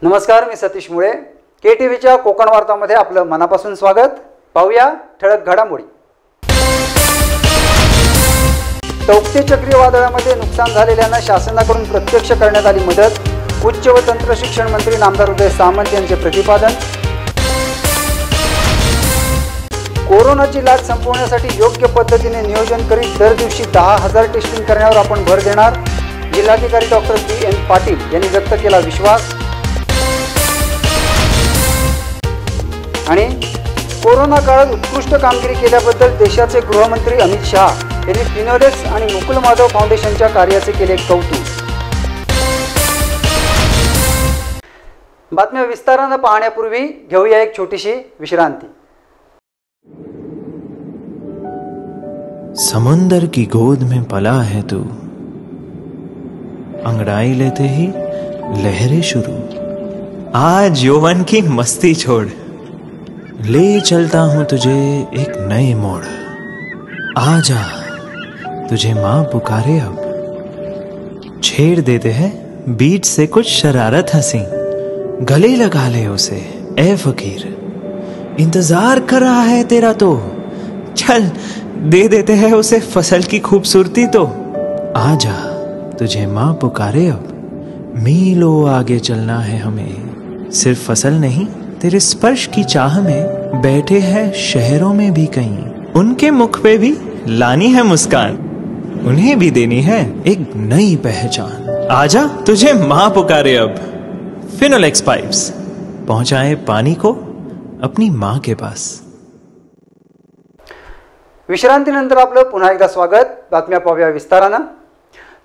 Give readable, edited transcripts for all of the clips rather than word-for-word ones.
नमस्कार, मी सतीश मुळे. KTVच्या कोकण वार्तामध्ये आपलं मनापासून स्वागत. पाहूया ठळक घडामोडी. तौक्ते चक्रीवादळामध्ये नुकसान झालेल्यांना शासनाकडून प्रत्यक्ष करण्यात आली मदत. उच्च व तंत्र शिक्षण मंत्री नामदार उदय सामंत यांचे प्रतिपादन. कोरोनाची लाट संपवण्यासाठी योग्य पद्धतीने नियोजन करीत दर दिवशी 10,000 टेस्टिंग करण्यावर आपण भर देणार. जिल्हाधिकारी डॉक्टर BN पाटील यांनी व्यक्त केला विश्वास. आणि कोरोना काळात उत्कृष्ट कामगिरी केल्याबद्दल देशाचे गृहमंत्री अमित शहा यांनी फिनोलेक्स आणि मुकुल माधव फाउंडेशनच्या कार्याचे केले कौतुक. बातम्या विस्ताराने पाहण्यापूर्वी घेऊया एक छोटीशी विश्रांती. समुंदर की गोद में पला है तू, अंगड़ाई लेते ही लहरें शुरू. आज यौवन की मस्ती छोड़, ले चलता हूं तुझे एक नए मोड़. आजा तुझे मां पुकारे अब, छेड़ देते हैं बीच से कुछ शरारत हंसी. गले लगा ले उसे ए फकीर, इंतजार कर रहा है तेरा तो. चल दे देते हैं उसे फसल की खूबसूरती तो. आजा तुझे मां पुकारे अब, मीलों आगे चलना है हमें. सिर्फ फसल नहीं, तेरे स्पर्श की चाह में बैठे हैं शहरों में भी कहीं. उनके मुख पे भी लानी है मुस्कान, उन्हें भी देनी है एक नई पहचान. आजा तुझे मां पुकारे अब. फिनोलेक्स पाइप्स पहुंचाए पानी को अपनी मां के पास. विश्रांतीनंतर आपलं पुन्हा एकदा स्वागत. बातम्या पाहूया विस्तारानं.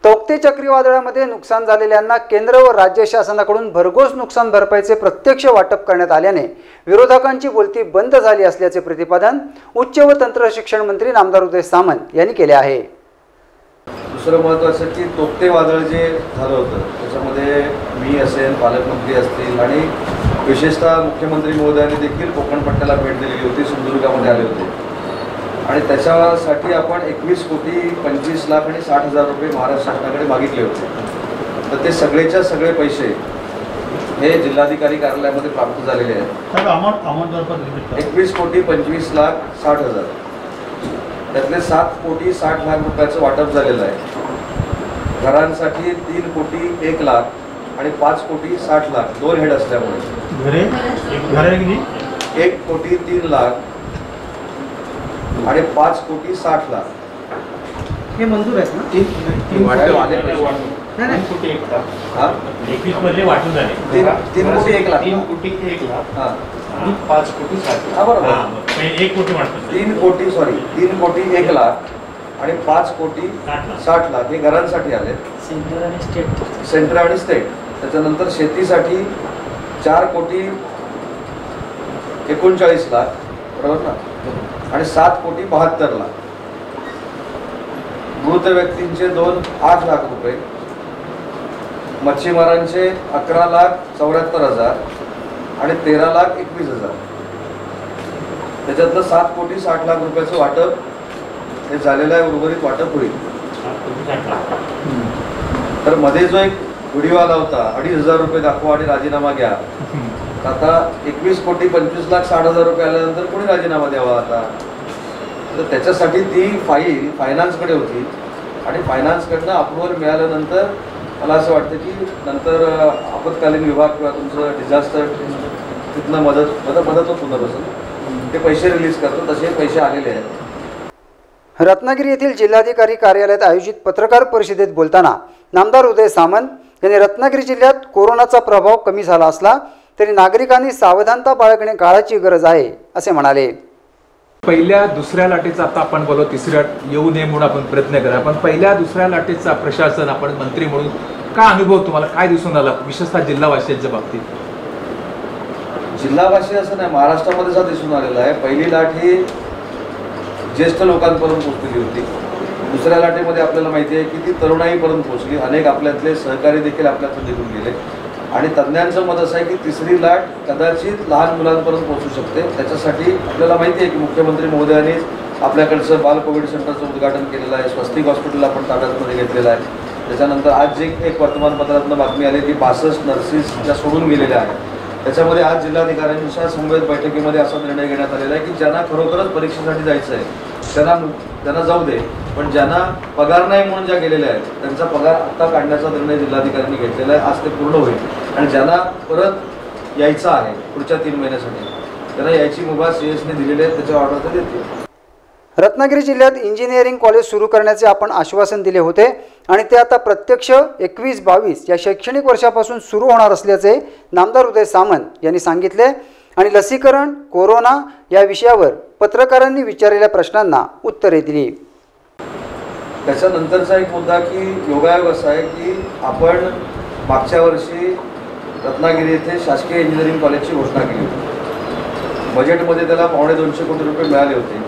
तौक्ते चक्रीवादळामध्ये नुकसान झालेल्यांना केंद्र व राज्य शासनाकडून भरघोस नुकसान भरपाईचे प्रत्यक्ष वाटप करण्यात आल्याने विरोधकांची बोलती बंद झाली असल्याचे प्रतिपादन उच्च व तंत्र शिक्षण मंत्री नामदार उदय सामंत यांनी केले आहे. दुसरं महत्त्वाचं की तौक्ते वादळ जे झालं होतं त्याच्यामध्ये मी असेल, पालकमंत्री असतील आणि विशेषतः मुख्यमंत्री महोदयांनी देखील कोकण पट्ट्याला भेट दिलेली होती, सिंधुदुर्गामध्ये आले होते. आणि त्याच्यासाठी आपण 21,25,60,00,000 आणि 60,000 रुपये महाराष्ट्र शासनाकडे मागितले होते. तर ते सगळेच्या सगळे पैसे हे जिल्हाधिकारी कार्यालयामध्ये प्राप्त झालेले आहेत. 21,25,60,000 त्यातले 7,60,00,000 रुपयाचं वाटप झालेलं आहे. घरांसाठी 3,01,00,000 आणि 5,60,00,000 दोन हेड असल्यामुळे 1,03,00,000 आणि 5,60,00,000 हे मंजूर आहेत ना. 3 वाटप आले. 21 मध्ये वाटून झाले 3,01,00,000 आणि 5,60,00,000. हा बरोबर. 1 कोटी वाटतं. 3,01,00,000 आणि 5,60,00,000 हे घरांसाठी आले, सेंटर आणि स्टेट. त्याच्यानंतर शेतीसाठी 4,39,00,000 बरोबर ना, आणि 7,72,00,000. मृत व्यक्तींचे 8,00,000 रुपये, मच्छीमारांचे 11,74,000 आणि 13,21,000. त्याच्यातलं 7,60,00,000 रुपयाचं वाटप हे झालेलं आहे. उर्वरित वाटप होईल. तर मध्ये जो एक व्हिडिओ आला होता 2,500 रुपये दाखवा आणि राजीनामा घ्या, आता 21,25,60,000 रुपये आल्यानंतर कोणी राजीनामा द्यावा आता. तर त्याच्यासाठी ती फाईल फायनान्सकडे होती आणि फायनान्सकडनं अप्रुव्हल मिळाल्यानंतर मला असं वाटतं की नंतर आपत्कालीन विभाग किंवा तुमचं डिझास्टर तिथनं मदत व पुनर्वसन ते पैसे रिलीज करतो. तसे पैसे आलेले आहेत. रत्नागिरी येथील जिल्हाधिकारी कार्यालयात आयोजित पत्रकार परिषदेत बोलताना नामदार उदय सामंत यांनी रत्नागिरी जिल्ह्यात कोरोनाचा प्रभाव कमी झाला असला तरी नागरिकांनी सावधानता बाळगणे काळाची गरज आहे असे म्हणाले. पहिल्या दुसऱ्या लाटेचा आता आपण बोललो, तिसऱ्या येऊ नये म्हणून आपण प्रयत्न करा. पण पहिल्या दुसऱ्या लाटेचा प्रशासन आपण मंत्री म्हणून काय अनुभव तुम्हाला काय दिसून आला, विशेषतः जिल्हावासियांच्या बाबतीत? जिल्हावासी असं नाही, महाराष्ट्रामध्ये सुद्धा दिसून आलेलं आहे. पहिली लाट ही ज्येष्ठ लोकांपर्यंत पोहोचलेली होती. दुसऱ्या लाटेमध्ये आपल्याला माहिती आहे की ती तरुणाईपर्यंत पोहोचली. अनेक आपल्यातले सहकारी देखील आपल्यातून निघून गेले. आणि तज्ज्ञांचं मत असं आहे की तिसरी लाट कदाचित लहान मुलांपर्यंत पोहोचू शकते. त्याच्यासाठी आपल्याला माहिती आहे की मुख्यमंत्री महोदयांनी आपल्याकडचं बाल कोविड सेंटरचं उद्घाटन केलेलं आहे. स्वस्तिक हॉस्पिटल आपण ताब्यामध्ये घेतलेलं आहे. त्याच्यानंतर आज जे एक वर्तमानपत्रातनं बातमी आली की 62 नर्सेस ज्या सोडून गेलेल्या आहेत, त्याच्यामध्ये आज जिल्हाधिकाऱ्यांच्या समवेत बैठकीमध्ये असा निर्णय घेण्यात आलेला आहे की ज्यांना खरोखरच परीक्षेसाठी जायचं आहे त्यांना जाऊ दे, पण ज्यांना पगार नाही म्हणून ज्या गेलेल्या आहेत त्यांचा पगार आता काढण्याचा निर्णय जिल्हाधिकाऱ्यांनी घेतलेला आहे. आज ते पूर्ण होईल आणि ज्यांना परत यायचं आहे पुढच्या 3 महिन्यासाठी त्यांना यायची मुभा CS ने दिलेली आहे, त्याच्या ऑर्डर ते देते. रत्नागिरी जिल्ह्यात इंजिनिअरिंग कॉलेज सुरू करण्याचे आपण आश्वासन दिले होते आणि ते आता प्रत्यक्ष 21-22 या शैक्षणिक वर्षापासून सुरू होणार असल्याचे नामदार उदय सामंत यांनी सांगितले आणि लसीकरण, कोरोना या विषयावर पत्रकारांनी विचारलेल्या प्रश्नांना उत्तरे दिली. त्याच्यानंतरचा एक मुद्दा की योगायोग असा आहे की आपण मागच्या वर्षी रत्नागिरी येथे शासकीय इंजिनिअरिंग कॉलेजची घोषणा केली होती. बजेटमध्ये त्याला $250 कोटी रुपये मिळाले होते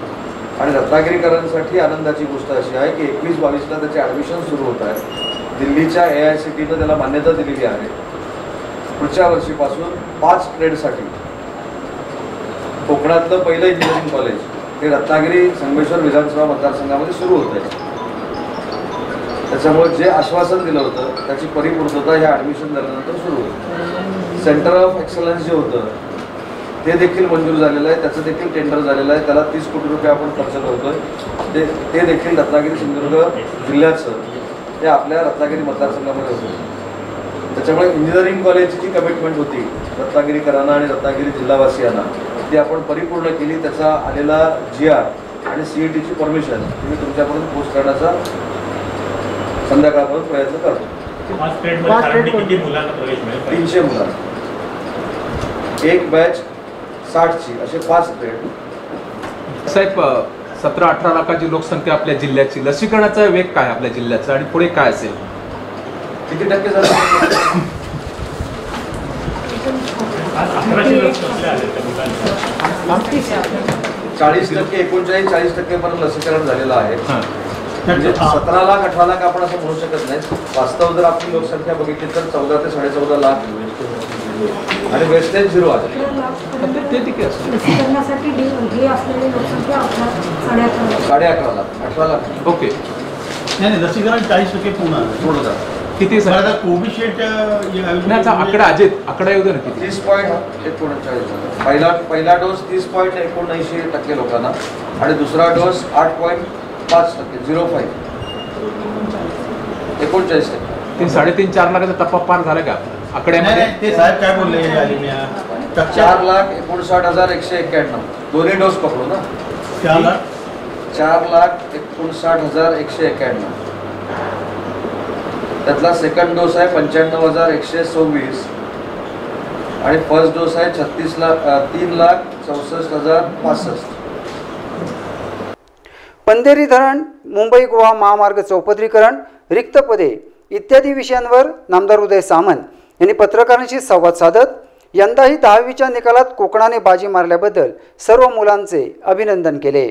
आणि रत्नागिरीकरांसाठी आनंदाची गोष्ट अशी आहे की 21-22ला त्याचे ॲडमिशन सुरू होत आहे. दिल्लीच्या AICTनं त्याला मान्यता दिलेली आहे. पुढच्या वर्षीपासून 5 ट्रेडसाठी कोकणातलं पहिलं इंजिनिअरिंग कॉलेज हे रत्नागिरी संगमेश्वर विधानसभा मतदारसंघामध्ये सुरू होत आहे. त्याच्यामुळे जे आश्वासन दिलं होतं त्याची परिपूर्तता ह्या ॲडमिशन झाल्यानंतर सुरू होईल. सेंटर ऑफ एक्सलन्स जे होतं ते देखील मंजूर झालेलं आहे, त्याचं देखील टेंडर झालेलं आहे. त्याला 30 कोटी रुपये आपण खर्च करतोय. ते देखील रत्नागिरी सिंधुदुर्ग जिल्ह्याचं ते आपल्या रत्नागिरी मतदारसंघामध्ये होतं. त्याच्यामुळे इंजिनिअरिंग कॉलेजची जी कमिटमेंट होती रत्नागिरीकरांना आणि रत्नागिरी जिल्हावासियांना ती आपण परिपूर्ण केली. त्याचा आलेला GR आणि CETची परमिशन मी तुमच्यापर्यंत पोस्ट करण्याचा संध्याकाळपर्यंत प्रयत्न करतो. किती मुलांना प्रवेश मिळेल? 300 मुलांना, एक बॅच 60ची, असे 5 ट्रेड. साहेब, 17-18 लाखाची लोकसंख्या आपल्या जिल्ह्याची, लसीकरणाचा वेग काय आपल्या जिल्ह्याचा आणि पुढे काय असेल? किती टक्के झाले? 40%, 39-40% पर्यंत लसीकरण झालेलं आहे. म्हणजे 17 लाख 18 लाख आपण असं म्हणू शकत नाही. वास्तव जर आपली लोकसंख्या बघितली तर 14 ते 14.5 लाख आणि वेस्टेज 0 आहे. ते ठीक आहे. लसीकरणासाठी हे असलेली लोकसंख्या 11.5 लाख 18 लाख. ओके. नाही, लसीकरण 40% पूर्ण झालं. किती सर? कोविशिल्ड आकडा आकडा येऊ दे ना. किती? 30.39 झाला. पहिला डोस 30.79% लोकांना आणि दुसरा डोस 8.5%, 0.5, 39%. ते 3.5-4 लाखाचा टप्पा पार झाला का आकड्यामध्ये? ते साहेब काय बोलले? 4,59,191 दोन्ही डोस पकडू ना. 4,59,191. त्यातला सेकंड डोस आहे 95,126 आणि फर्स्ट डोस आहे 3,64,065. पंधेरी धरण, मुंबई गोवा महामार्ग चौपदरीकरण, रिक्त पदे इत्यादी विषयांवर नामदार उदय सामंत यांनी पत्रकारांशी संवाद साधत यंदाही 10वीच्या निकालात कोकणाने बाजी मारल्याबद्दल सर्व मुलांचे अभिनंदन केले.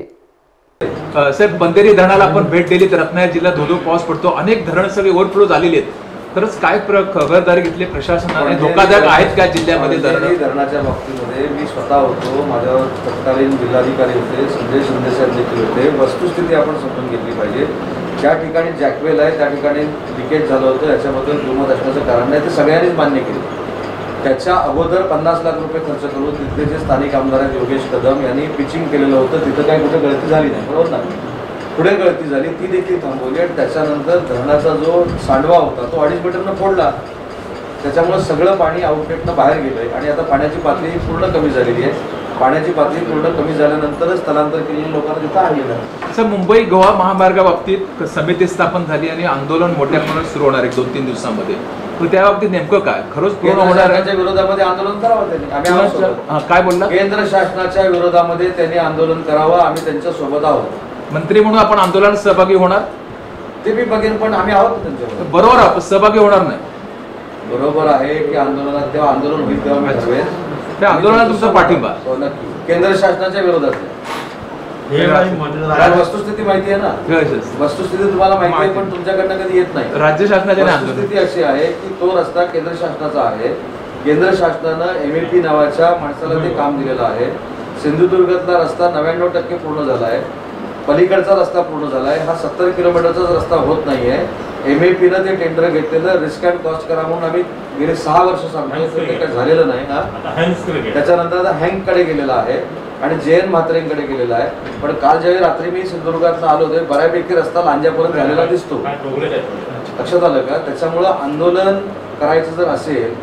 साहेब, पंधेरी धरणाला आपण भेट दिली तर रत्नागिरी जिल्ह्यात धोधो पाऊस पडतो. अनेक धरण सगळे ओव्हरफ्लो झालेले आहेत. खरंच काय खबरदारी घेतली प्रशासनाने? धोकादायक आहेत का जिल्ह्यामध्ये धरण? धरणाच्या बाबतीमध्ये मी स्वतः होतो, माझ्यावर तत्कालीन जिल्हाधिकारी होते, संजय शिंदे साहेब देखील होते. वस्तुस्थिती आपण समजून घेतली पाहिजे. ज्या ठिकाणी जॅकवेल आहे त्या ठिकाणी लिकेज झालं होतं, याच्याबद्दल दुमत असण्याचं कारण नाही, ते सगळ्यांनीच मान्य केलं. त्याच्या अगोदर 50 लाख रुपये खर्च करून तिथले जे स्थानिक आमदार आहेत योगेश कदम यांनी पिचिंग केलेलं होतं. तिथं काही कुठे गळती झाली नाही, बरोबर ना? पुढे गळती झाली, ती देखील थांबवली आणि त्याच्यानंतर धरणाचा जो सांडवा होता तो 2.5 मीटरनं फोडला. त्याच्यामुळे सगळं पाणी आउटलेटनं बाहेर गेलंय आणि आता पाण्याची पातळी पूर्ण कमी झालेली आहे. पाण्याची पातळी पूर्ण कमी झाल्यानंतरच स्थलांतर केलेल्या लोकांना तिथं आणलेलं आहे. असं मुंबई गोवा महामार्गाबाबतीत समिती स्थापन झाली आणि आंदोलन मोठ्या प्रमाणात सुरू होणार 1-2-3 दिवसांमध्ये. तर त्या बाबतीत नेमकं काय खरंच पूर्ण होणार आहे? विरोधामध्ये आंदोलन करावं त्यांनी. आम्ही काय बोलला? केंद्र शासनाच्या विरोधामध्ये त्यांनी आंदोलन करावं, आम्ही त्यांच्या सोबत आहोत. मंत्री म्हणून आपण आंदोलनात सहभागी होणार? ते मी बघेन, पण आम्ही आहोत त्यांच्याबरोबर. बरोबर आहे, सहभागी होणार नाही. बरोबर आहे की आंदोलनात तेव्हा आंदोलन होईल तेव्हा मी ठरवेन. त्या आंदोलनात तुमचा पाठिंबा? हो, नक्की. केंद्र शासनाच्या विरोधात वस्तुस्थिती माहिती आहे ना? वस्तुस्थिती तुम्हाला माहिती आहे, पण तुमच्याकडनं कधी येत नाही. राज्य शासनाच्या वस्तुस्थिती अशी आहे की तो रस्ता केंद्र शासनाचा आहे. केंद्र शासनानं MAP नावाच्या माणसाला ते काम दिलेलं आहे. सिंधुदुर्गातला रस्ता 99% पूर्ण झाला आहे. पलीकडचा रस्ता पूर्ण झाला आहे. हा 70 किलोमीटरचा रस्ता होत नाहीये. MAP-नं ते टेंडर घेतलेलं रिस्क अँड कॉस्ट करा म्हणून आम्ही गेले 6 वर्ष सांगतो, तर ते काही झालेलं नाही ना. त्याच्यानंतर आता हँगकडे गेलेला आहे आणि JN म्हात्रेंकडे गेलेला आहे. पण काल ज्यावेळी रात्री मी सिंधुदुर्गातनं आलो होते, बऱ्यापैकी रस्ता लांज्यापर्यंत झालेला दिसतो. लक्षात आलं का? त्याच्यामुळं आंदोलन करायचं जर असेल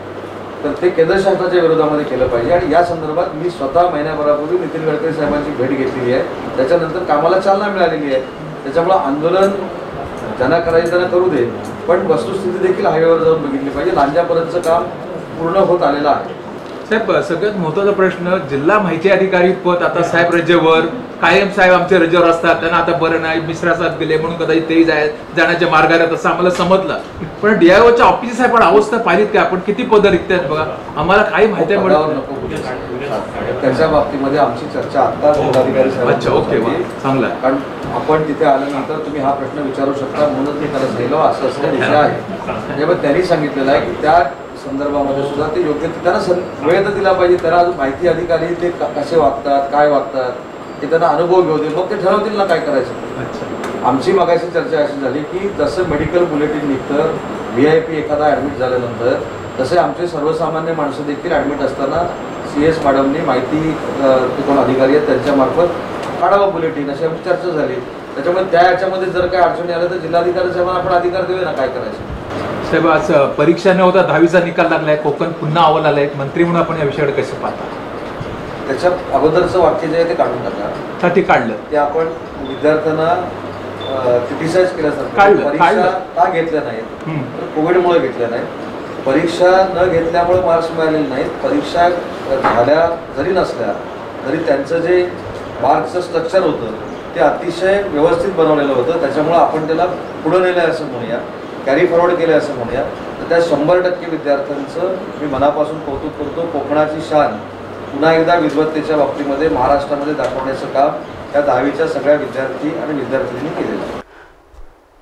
तर ते केंद्र शासनाच्या विरोधामध्ये केलं पाहिजे. आणि या संदर्भात मी स्वतः महिन्याभरापूर्वी नितीन गडकरी साहेबांची भेट घेतलेली आहे. त्याच्यानंतर कामाला चालना मिळालेली आहे. त्याच्यामुळं आंदोलन ज्यांना करायचं त्यांना करू दे, पण वस्तुस्थिती देखील हायवेवर जाऊन बघितली पाहिजे. लांज्यापर्यंतचं काम पूर्ण होत आलेलं आहे. साहेब, सगळ्यात महत्त्वाचा प्रश्न, जिल्हा माहिती अधिकारी पद आता साहेब रजेवर, कायम साहेब आमच्या रजेवर असतात, त्यांना आता बरं नाही, मिश्रासात गेले म्हणून कदाचित तेही जाण्याच्या मार्गाने तसं आम्हाला समजलं. पण DIOच्या ऑफिस साहेब पण अवस्था पाहिलीत का आपण? किती पदं रिक्त आहेत बघा, आम्हाला काही माहिती त्याच्या बाबतीमध्ये आमची चर्चा आता जिल्हाधिकारी साहेब. अच्छा, ओके, चांगला. कारण आपण तिथे आल्यानंतर तुम्ही हा प्रश्न विचारू शकता म्हणून मी त्याला सांगितलं असं असं विषय आहे. तेव्हा त्यांनी सांगितलेलं आहे की त्या संदर्भामध्ये सुद्धा ते योग्य त्यांना वेळ तर दिला पाहिजे. त्यांना अजून माहिती अधिकारी ते कसे वागतात, काय वागतात, ते त्यांना अनुभव घेऊ दे, मग ते ठरवतील ना काय करायचं. आमची मगाशी चर्चा अशी झाली की जसं मेडिकल बुलेटिन निघतं, VIP एखादा ॲडमिट झाल्यानंतर, तसे आमचे सर्वसामान्य माणसं देखील ॲडमिट असताना CS मॅडमनी माहिती ते कोण अधिकारी आहेत त्यांच्यामार्फत काढावं बुलेटिन, अशी आमची चर्चा झाली. त्याच्यामुळे त्या याच्यामध्ये जर काही अडचणी आल्या तर जिल्हाधिकारी साहेबांना आपण अधिकार देऊया ना काय करायचं. साहेब, आज परीक्षा न होता 10वीचा निकाल लागलाय, कोकण पुन्हा अहवाल आलाय, मंत्री म्हणून आपण या विषयाकडे कसं पाहता? त्याच्या अगोदरचं वाक्य जे आहे ते काढून टाका. ते काढलं, ते आपण विद्यार्थ्यांना क्रिटिसाइज केल्यासारखं. परीक्षा का घेतल्या नाहीत? तर कोविडमुळे घेतल्या नाहीत. परीक्षा न घेतल्यामुळे मार्क्स मिळालेले नाहीत. परीक्षा झाल्या जरी नसल्या तरी त्यांचं जे मार्क्सचं स्ट्रक्चर होतं ते अतिशय व्यवस्थित बनवलेलं होतं. त्याच्यामुळं आपण त्याला पुढं नेलं असं म्हणूया, कॅरी फॉरवर्ड केलं असं म्हणूया. तर त्या 100% विद्यार्थ्यांचं मी मनापासून कौतुक करतो. कोकणाची शान पुन्हा एकदा विद्वत्तेच्या बाबतीमध्ये महाराष्ट्रामध्ये दाखवण्याचं काम या 10वीच्या सगळ्या विद्यार्थी आणि विद्यार्थिनींनी केलेलं आहे.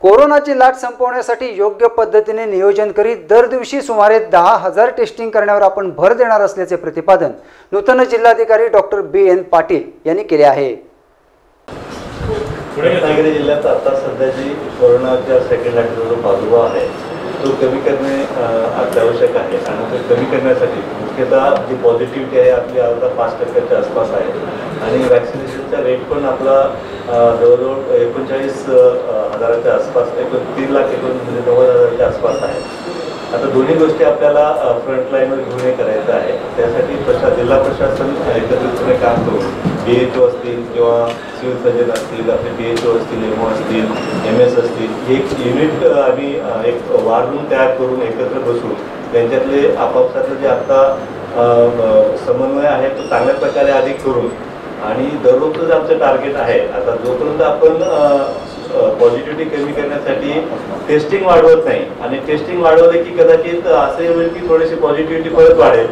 कोरोनाची लाट संपवण्यासाठी योग्य पद्धतीने नियोजन करीत दर दिवशी सुमारे 10,000 टेस्टिंग करण्यावर आपण भर देणार असल्याचे प्रतिपादन नूतन जिल्हाधिकारी डॉक्टर BN पाटील यांनी केले आहे. रत्नागिरी जिल्ह्यात आता सध्या जी कोरोनाच्या सेकंड लाटेचा जो प्रादुर्भाव आहे तो कमी करणे अत्यावश्यक आहे. आणि तो कमी करण्यासाठी मुख्यतः जी पॉझिटिव्हिटी आहे आपली आता 5% आसपास आहे. आणि वॅक्सिनेशनचा रेट पण आपला जवळजवळ 39,000च्या आसपास, 3,90,000च्या आसपास आहे. आता दोन्ही गोष्टी आपल्याला फ्रंटलाईनवर घेऊन हे करायचं आहे. त्यासाठी जिल्हा प्रशासन एकत्रितपणे काम करून DHO असतील किंवा सिव्हिल सर्जन असतील, आपले DHO असतील, MO असतील, MS असतील, एक युनिट आम्ही एक वॉर रूम तयार करून एकत्र बसून त्यांच्यातले आपापसातलं जे आता समन्वय आहे तो चांगल्या प्रकारे अधिक करून आणि दररोजचं जे आमचं टार्गेट आहे, आता जोपर्यंत आपण पॉझिटिव्हिटी कमी करण्यासाठी टेस्टिंग वाढवत नाही आणि टेस्टिंग वाढवलं की कदाचित असंही होईल की थोडीशी पॉझिटिव्हिटी परत वाढेल,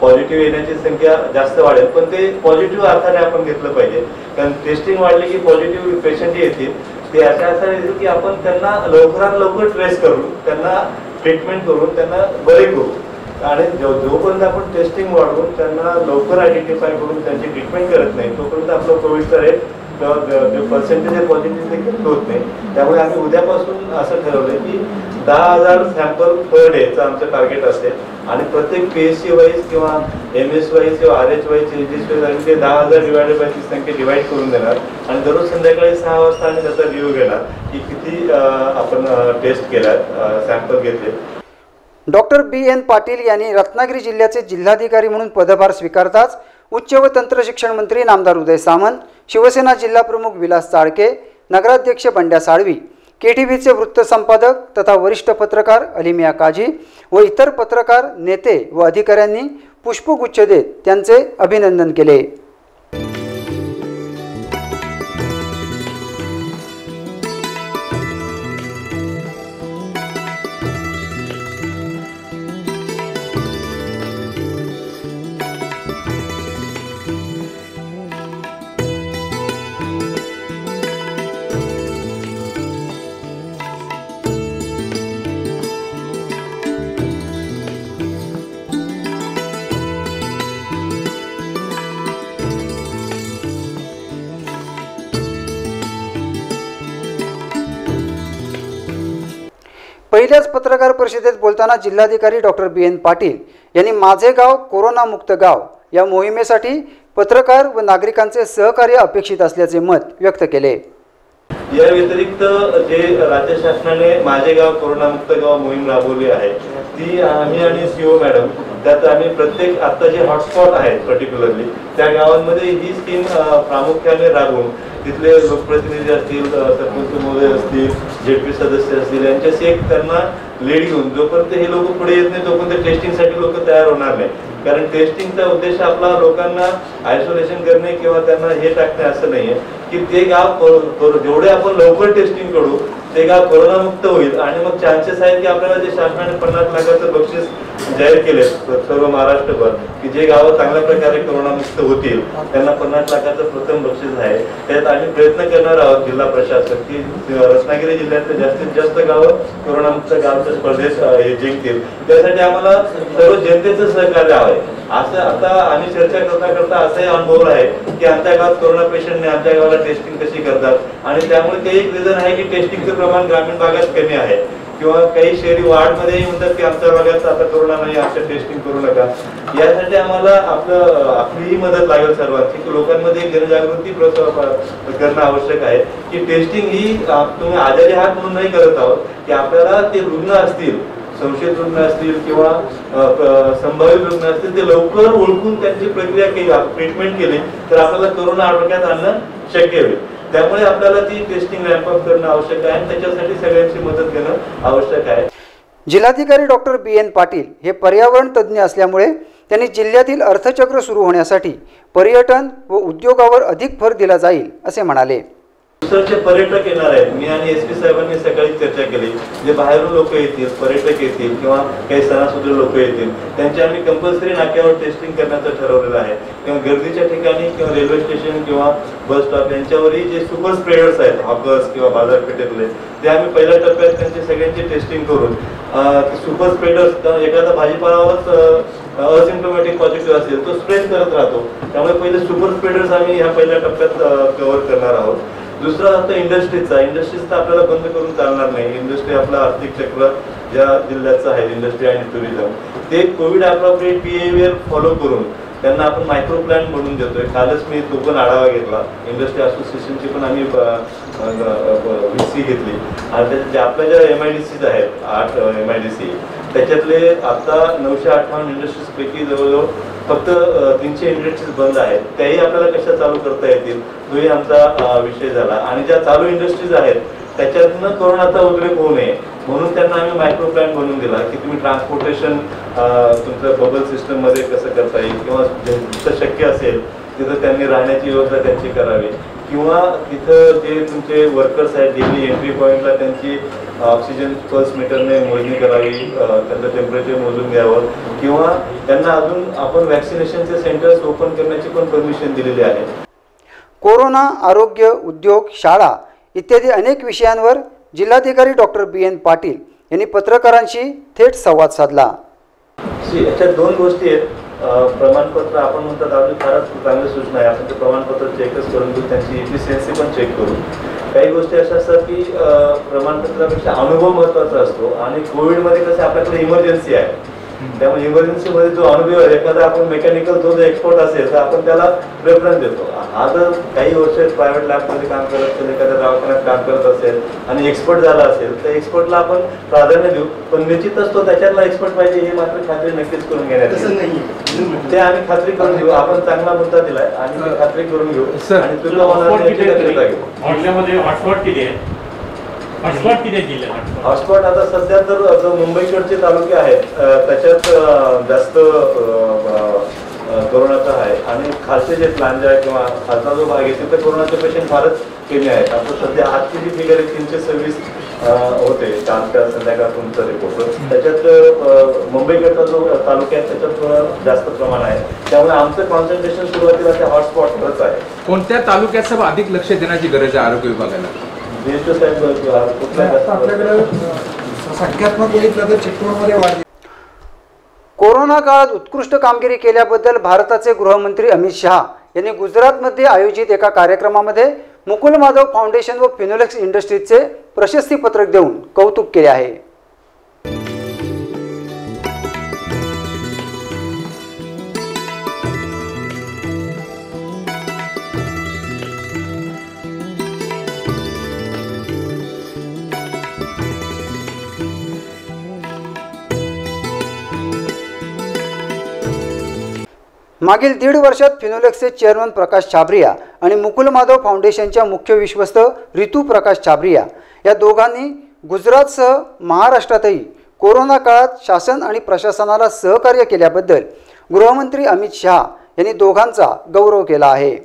पॉझिटिव्ह येण्याची संख्या जास्त वाढेल. पण ते पॉझिटिव्ह अर्थाने आपण घेतलं पाहिजे. कारण टेस्टिंग वाढली की पॉझिटिव्ह पेशंट येतील, ते अशा अर्थाने येतील की आपण त्यांना लवकरात लवकर ट्रेस करून त्यांना ट्रीटमेंट करून त्यांना बरे करू. आणि जोपर्यंत आपण टेस्टिंग वाढवून त्यांना लवकर आयडेंटिफाय करून त्यांची ट्रीटमेंट करत नाही तोपर्यंत आपलं कोविडचा रेट पर्सेंटेज पॉझिटिव्ह देखील होत नाही. त्यामुळे आम्ही उद्यापासून असं ठरवलं की 10,000 सॅम्पल पर डेचं आमचं टार्गेट असेल आणि प्रत्येक PSC वाईज किंवा MS वाईज किंवा RH वाईज CHS वाईज आम्ही ते 10,000 डिवायडेड बाय ती संख्या डिवाइड करून देणार आणि दररोज संध्याकाळी 6 वाजता आम्ही त्याचा रिव्ह्यू घेणार की किती आपण टेस्ट केल्यात, सॅम्पल घेतले. डॉक्टर BN पाटील यांनी रत्नागिरी जिल्ह्याचे जिल्हाधिकारी म्हणून पदभार स्वीकारताच उच्च व तंत्र शिक्षण मंत्री नामदार उदय सामंत, शिवसेना जिल्हाप्रमुख विलास चाळके, नगराध्यक्ष बंड्या साळवी, KTVचे वृत्त संपादक तथा वरिष्ठ पत्रकार अलिमिया काझी व इतर पत्रकार, नेते व अधिकाऱ्यांनी पुष्पगुच्छ देत त्यांचे अभिनंदन केले. पहिल्याच पत्रकार परिषदेत बोलताना जिल्हाधिकारी डॉक्टर BN पाटील यांनी माझे गाव कोरोनामुक्त गाव या मोहिमेसाठी पत्रकार व नागरिकांचे सहकार्य अपेक्षित असल्याचे मत व्यक्त केले। या व्यतिरिक्त जे राज्य शासनाने माझे गाव कोरोनामुक्त गाव मोहीम राबवली आहे ती आम्ही आणि CO मॅडम त्यात आम्ही प्रत्येक आता जे हॉटस्पॉट आहेत पर्टिक्युलरली त्या गावांमध्ये ही स्कीम प्रामुख्याने राबवून तिथले लोकप्रतिनिधी असतील, सरपंच महोदय असतील, JP सदस्य असतील यांच्याशी एक त्यांना लीड घेऊन जोपर्यंत हे लोक पुढे येत नाही तोपर्यंत टेस्टिंगसाठी लोक तयार होणार नाही। कारण टेस्टिंगचा उद्देश आपला लोकांना आयसोलेशन करणे किंवा त्यांना हे टाकणे असं नाहीये की ते गाव जेवढे आपण लवकर टेस्टिंग करू ते गाव कोरोनामुक्त होईल आणि मग चान्सेस आहेत की आपल्याला जे शासनाने 50 लाखाचं बक्षीस जाहीर केले सर्व महाराष्ट्रभर की जे गावं चांगल्या प्रकारे कोरोनामुक्त होतील त्यांना 50 लाखाचं प्रथम बक्षीस आहे। त्यात आम्ही प्रयत्न करणार आहोत जिल्हा प्रशासन की रत्नागिरी जिल्ह्यातले जास्तीत जास्त गावं कोरोनामुक्त गावच्या स्पर्धेत जिंकतील। त्यासाठी आम्हाला सर्व जनतेचं सहकार्य आहे। असं आता आम्ही चर्चा करता करता असंही अनुभव आहे की आमच्या गावात कोरोना पेशंटने आमच्या गावाला टेस्टिंग कशी करतात आणि त्यामुळे ते एक रिझन आहे की टेस्टिंगचं प्रमाण ग्रामीण भागात कमी आहे किंवा काही शहरी वार्डमध्येही म्हणतात की आमच्या भागात आता कोरोना नाही, आमच्या टेस्टिंग करू नका। यासाठी आम्हाला आपलीही मदत लागेल सर्वांची की लोकांमध्ये जनजागृती करणं आवश्यक आहे की टेस्टिंग ही तुम्ही आजारी आहात म्हणून नाही करत आहोत की आपल्याला ते रुग्ण असतील, संशयित रुग्ण असतील किंवा संभाव्य रुग्ण असतील ते लवकर ओळखून त्यांची प्रक्रिया केली, ट्रीटमेंट केली तर आपल्याला कोरोना आटोक्यात आणणं शक्य होईल। त्यामुळे आपल्याला ती टेस्टिंग रॅम्प अप करणं आवश्यक आहे आणि त्याच्यासाठी सगळ्यांची मदत घेणं आवश्यक आहे। जिल्हाधिकारी डॉक्टर BN पाटील हे पर्यावरण तज्ज्ञ असल्यामुळे त्यांनी जिल्ह्यातील अर्थचक्र सुरू होण्यासाठी पर्यटन व उद्योगावर अधिक भर दिला जाईल असे म्हणाले। दुसरचे पर्यटक येणार आहेत। मी आणि SP साहेबांनी सकाळी चर्चा केली जे बाहेरून लोक येतील, पर्यटक येतील किंवा काही सणासुद लोक येतील त्यांची आम्ही कंपल्सरी नाक्यावर टेस्टिंग करण्याचं ठरवलेलं आहे किंवा गर्दीच्या ठिकाणी किंवा रेल्वे स्टेशन किंवा बस स्टॉप यांच्यावरही जे सुपर स्प्रेडर्स आहेत हॉकर्स किंवा बाजारपेठेतले ते आम्ही पहिल्या टप्प्यात त्यांची सगळ्यांची टेस्टिंग करून सुपर स्प्रेडर्स एखादा भाजीपालावरच असिम्प्टोमॅटिक पॉझिटिव्ह असेल तो स्प्रेड करत राहतो त्यामुळे पहिले सुपर स्प्रेडर्स आम्ही ह्या पहिल्या टप्प्यात कव्हर करणार आहोत। दुसरा आता इंडस्ट्रीचा आपल्याला बंद करून चालणार नाही। इंडस्ट्री आपला आर्थिक चक्र ज्या जिल्ह्याचं आहे इंडस्ट्री आणि टुरिझम ते कोविड अप्रोप्रिएट बिहेवियर फॉलो करून त्यांना आपण मायक्रो प्लॅन बनवून देतोय। कालच मी तो पण आढावा घेतला, इंडस्ट्री असोसिएशनची पण आम्ही VC घेतली आणि त्याच्यात आपल्या ज्या MIDCs आहेत 8 MIDC त्याच्यातले आता 958 इंडस्ट्रीज पैकी जवळजवळ फक्त 300 इंडस्ट्रीज बंद आहेत। त्याही आपल्याला कशा चालू करता येतील तोही आमचा विषय झाला आणि ज्या चालू इंडस्ट्रीज आहेत त्याच्यातनं कोरोनाचा उद्रेक होऊ नये म्हणून त्यांना आम्ही मायक्रो प्लॅन बनवून दिला की तुम्ही ट्रान्सपोर्टेशन तुमचं बबल सिस्टम मध्ये कसं करता येईल किंवा जिथं शक्य असेल तिथं त्यांनी राहण्याची व्यवस्था त्यांची करावी किंवा तिथं जे तुमचे वर्कर्स आहेत डेली एंट्री पॉईंटला त्यांची ऑक्सिजन पल्स मीटरने मोजणी करावी, त्यांचं टेम्परेचर मोजून घ्यावं किंवा त्यांना अजून आपण वॅक्सिनेशनचे सेंटर्स ओपन करण्याची पण परमिशन दिलेली आहे। कोरोना, आरोग्य, उद्योग, शाळा इत्यादी अनेक विषयांवर जिल्हाधिकारी डॉक्टर BN पाटील यांनी पत्रकारांशी थेट संवाद साधला। याच्यात दोन गोष्टी आहेत। प्रमाणपत्र आपण म्हणतात आपली फारच चांगली सूचना आहे, आपण ते प्रमाणपत्र चेकच करून घेऊ, त्यांची इफिशियन्सी पण चेक करू। काही गोष्टी अशा असतात की प्रमाणपत्रापेक्षा अनुभव महत्त्वाचा असतो आणि कोविडमध्ये कसं आपल्याकडे इमर्जन्सी आहे त्यामुळे इमर्जन्सीमध्ये जो अनुभव आहे एखादा आपण मेकॅनिकल जो एक्सपर्ट असेल तर आपण त्याला प्रेफरन्स देतो। हा जर काही वर्ष प्रायव्हेट लॅबमध्ये काम करत असेल, एखाद्या दवाखान्यात काम करत असेल आणि एक्सपर्ट झाला असेल तर एक्सपर्टला आपण प्राधान्य देऊ, पण निश्चितच तो त्याच्यातला एक्सपर्ट पाहिजे हे मात्र खात्री नक्कीच करून घेण्यात येईल। ते आम्ही खात्री करून घेऊ, आपण चांगला मुद्दा दिलाय आणि ती खात्री करून घेऊ आणि तुला हॉटस्पॉट किती आहे? हॉटस्पॉट आता सध्या तर जो मुंबईकडचे तालुके आहेत त्याच्यात जास्त कोरोनाचा आहे आणि खालचे जे लांजा किंवा खालचा जो भाग आहे तिथे कोरोनाचे पेशंट फारच कमी आहेत। आता सध्या आजची जी फिगर आहे 326 होते कालच्या संध्याकाळचा रिपोर्ट, त्याच्यात मुंबईकडचा जो तालुका आहे त्याच्यात थोडं जास्त प्रमाण आहे त्यामुळे आमचं कॉन्सन्ट्रेशन सुरुवातीला त्या हॉटस्पॉटवरच आहे। कोणत्या तालुक्यात अधिक लक्ष देण्याची गरज आहे आरोग्य विभागाला? कोरोना काळात उत्कृष्ट कामगिरी केल्याबद्दल भारताचे गृहमंत्री अमित शहा यांनी गुजरातमध्ये आयोजित एका कार्यक्रमामध्ये मुकुल माधव फाउंडेशन व फिनोलेक्स इंडस्ट्रीजचे प्रशस्ती पत्रक देऊन कौतुक केले आहे। मागील 1.5 वर्षात फिनोलेक्सचे चेअरमन प्रकाश छाबरिया आणि मुकुल माधव फाउंडेशनच्या मुख्य विश्वस्त रितू प्रकाश छाबरिया या दोघांनी गुजरातसह महाराष्ट्रातही कोरोना काळात शासन आणि प्रशासनाला सहकार्य केल्याबद्दल गृहमंत्री अमित शहा यांनी दोघांचा गौरव केला आहे.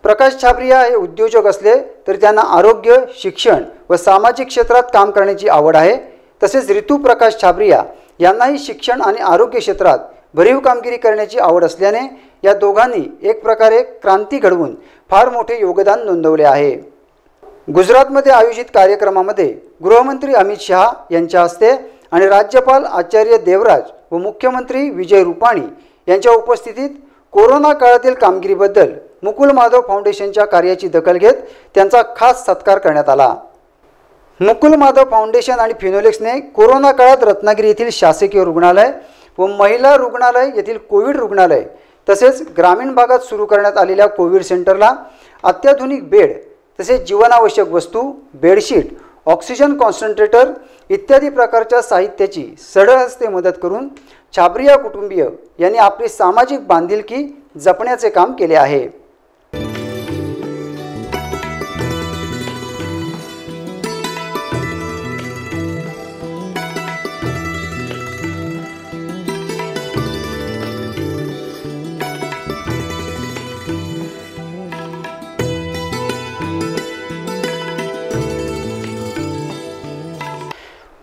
प्रकाश छाबरिया हे उद्योजक असले तरी त्यांना आरोग्य, शिक्षण व सामाजिक क्षेत्रात काम करण्याची आवड आहे. तसेच रितू प्रकाश छाबरिया यांनाही शिक्षण आणि आरोग्य क्षेत्रात भरीव कामगिरी करण्याची आवड असल्याने या दोघांनी एक प्रकारे क्रांती घडवून फार मोठे योगदान नोंदवले आहे. गुजरातमध्ये आयोजित कार्यक्रमामध्ये गृहमंत्री अमित शहा यांच्या हस्ते आणि राज्यपाल आचार्य देवराज व मुख्यमंत्री विजय रुपाणी यांच्या उपस्थितीत कोरोना काळातील कामगिरीबद्दल मुकुल माधव फाउंडेशनच्या कार्याची दखल घेत त्यांचा खास सत्कार करण्यात आला. मुकुल माधव फाउंडेशन आणि फिनोलेक्सने कोरोना काळात रत्नागिरी येथील शासकीय रुग्णालय व महिला रुग्णालय येथील कोविड रुग्णालय तसेच ग्रामीण भागात सुरू करण्यात आलेल्या कोविड सेंटरला अत्याधुनिक बेड तसेच जीवनावश्यक वस्तू, बेडशीट, ऑक्सिजन कॉन्सन्ट्रेटर इत्यादी प्रकारच्या साहित्याची सढळहस्ते मदत करून छाबरिया कुटुंबीय यांनी आपली सामाजिक बांधिलकी जपण्याचे काम केले आहे.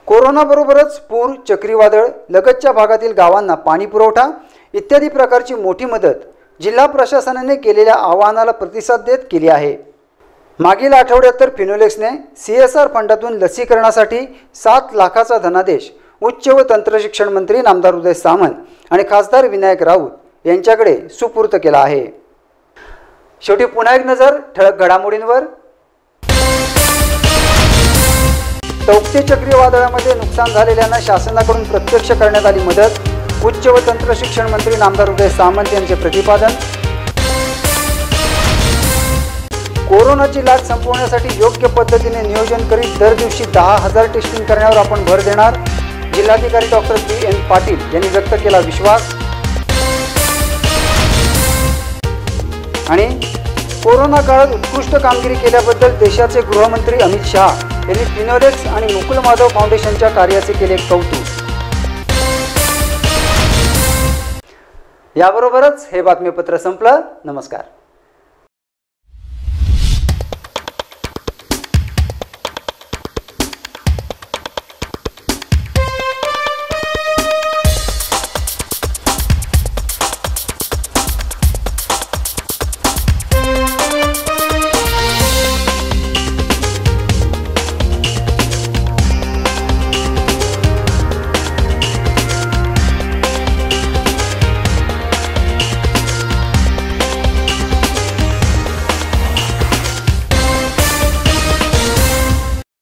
कोरोनाबरोबरच पूर, चक्रीवादळ, लगतच्या भागातील गावांना पाणी पुरवठा इत्यादी प्रकारची मोठी मदत जिल्हा प्रशासनाने केलेल्या आवाहनाला प्रतिसाद देत केली आहे. मागील आठवड्यात तर फिनोलेक्सने CSR फंडातून लसीकरणासाठी 7 लाखाचा धनादेश उच्च व तंत्रशिक्षण मंत्री नामदार उदय सामंत आणि खासदार विनायक राऊत यांच्याकडे सुपूर्द केला आहे. शेवटी पुन्हा एक नजर ठळक घडामोडींवर. तौक्ते चक्रीवादळामध्ये नुकसान झालेल्यांना शासनाकडून प्रत्यक्ष करण्यात आली मदत. उच्च व तंत्र शिक्षण मंत्री नामदार उदय सामंत यांचे प्रतिपादन. कोरोनाची लाट संपवण्यासाठी योग्य पद्धतीने नियोजन करीत दर दिवशी 10,000 टेस्टिंग करण्यावर आपण भर देणार. जिल्हाधिकारी डॉक्टर B.N. पाटील यांनी व्यक्त केला विश्वास. आणि कोरोना काळात उत्कृष्ट कामगिरी केल्याबद्दल देशाचे गृहमंत्री अमित शहा यांनी फिनोलेक्स आणि मुकुल माधव फाउंडेशनच्या कार्याचे केले कौतुक. याबरोबरच हे बातमीपत्र संपलं. नमस्कार.